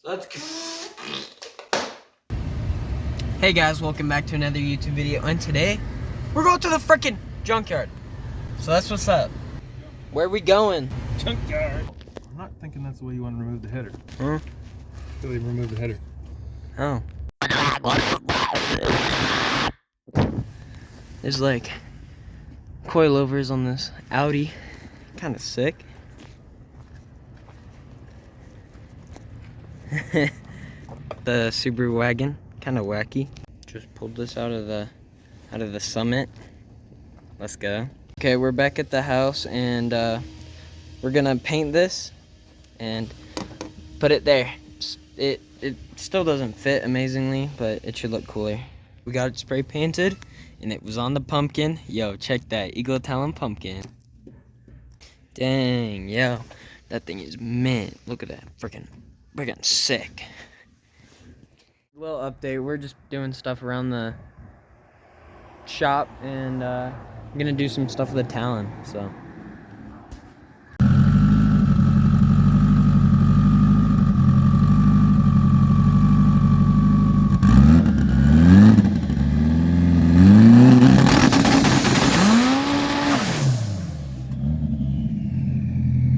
Let's go. Hey guys, welcome back to another YouTube video, and today we're going to the freaking junkyard. So that's what's up. Where are we going? Junkyard. I'm not thinking that's the way you want to remove the header. Huh? So they remove the header. Oh. There's like coilovers on this Audi. Kind of sick. The Subaru wagon, kind of wacky. Just pulled this out of the Summit. Let's go. Okay, we're back at the house, and we're gonna paint this and put it there. It still doesn't fit amazingly, but it should look cooler. We got it spray painted, and it was on the pumpkin. Yo, check that Talon pumpkin. Dang, yo, that thing is mint. Look at that, freaking sick. Little update, we're just doing stuff around the shop, and I'm gonna do some stuff with the Talon, so.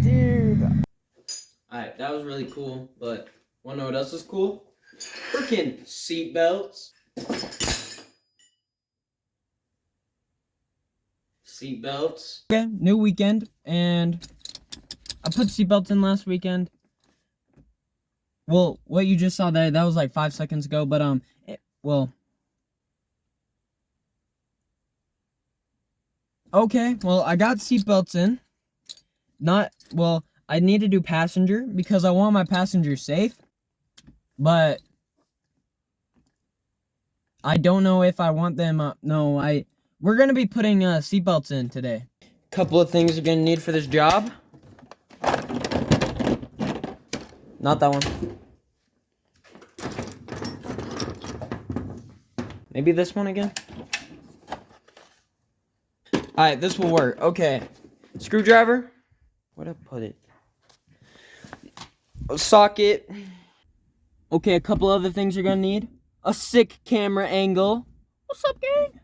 Dude. Alright, that was really cool, but wanna know what else is cool? Freaking seat belts. Seat belts. Okay, new weekend, and I put seat belts in last weekend. Well, what you just saw there, that was like 5 seconds ago, but okay, well, I got seat belts in. I need to do passenger because I want my passengers safe, but I don't know if I want them. We're gonna be putting seatbelts in today. Couple of things you're gonna need for this job. Not that one. Maybe this one again. All right, this will work. Okay, screwdriver. Where'd I put it? A socket. Okay, a couple other things you're gonna need. A sick camera angle. What's up, gang?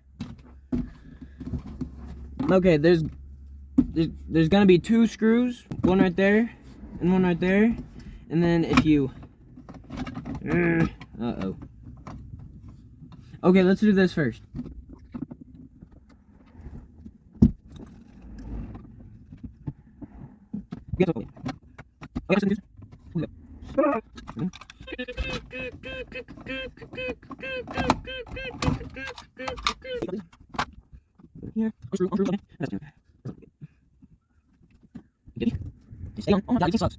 Okay, there's gonna be 2 screws, one right there and one right there, and then if you okay, let's do this first. Here, unscrew, okay. Stay on. Oh my god, this sucks.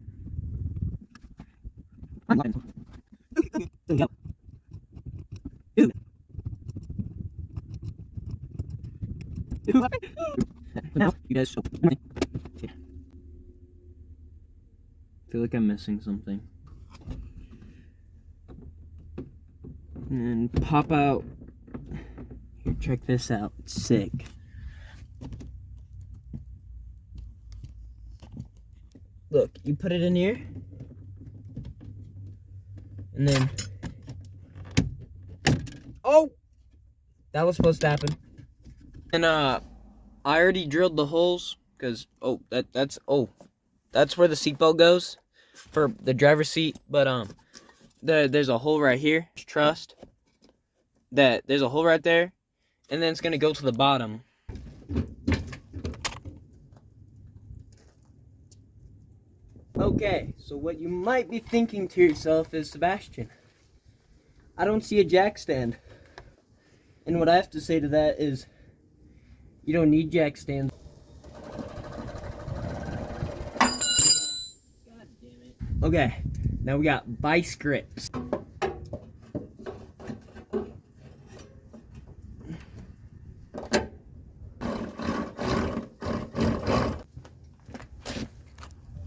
I'm lying. There we go. Ew. Now, you guys show. Okay. I feel like I'm missing something. And pop out. Here, check this out. It's sick. Look, you put it in here, and then, oh, that was supposed to happen. And I already drilled the holes, because that's where the seatbelt goes for the driver's seat. But there's a hole right here. Trust that there's a hole right there, and then it's gonna go to the bottom. Okay, so what you might be thinking to yourself is, Sebastian, I don't see a jack stand. And what I have to say to that is, you don't need jack stands. God damn it. Okay, now we got vice grips.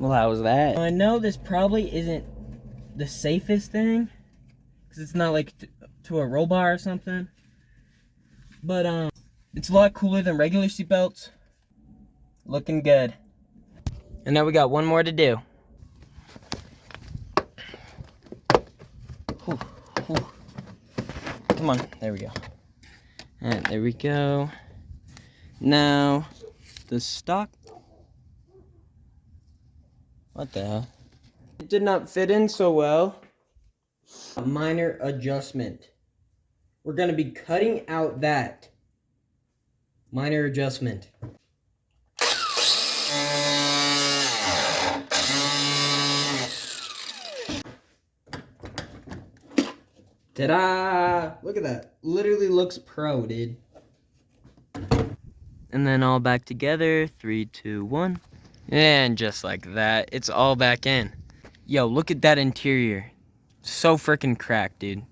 Well, how was that? I know this probably isn't the safest thing, because it's not like to a robot or something, but it's a lot cooler than regular seatbelts. Looking good. And now we got one more to do. Come on. There we go. Alright, there we go. Now, the stock. What the hell? It did not fit in so well. A minor adjustment. We're going to be cutting out that minor adjustment. Ta-da! Look at that. Literally looks pro, dude. And then all back together. 3, 2, 1. And just like that, it's all back in. Yo, look at that interior. So freaking cracked, dude.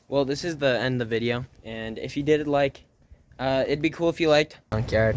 Well, this is the end of the video. And if you did like, it'd be cool if you liked Junkyard.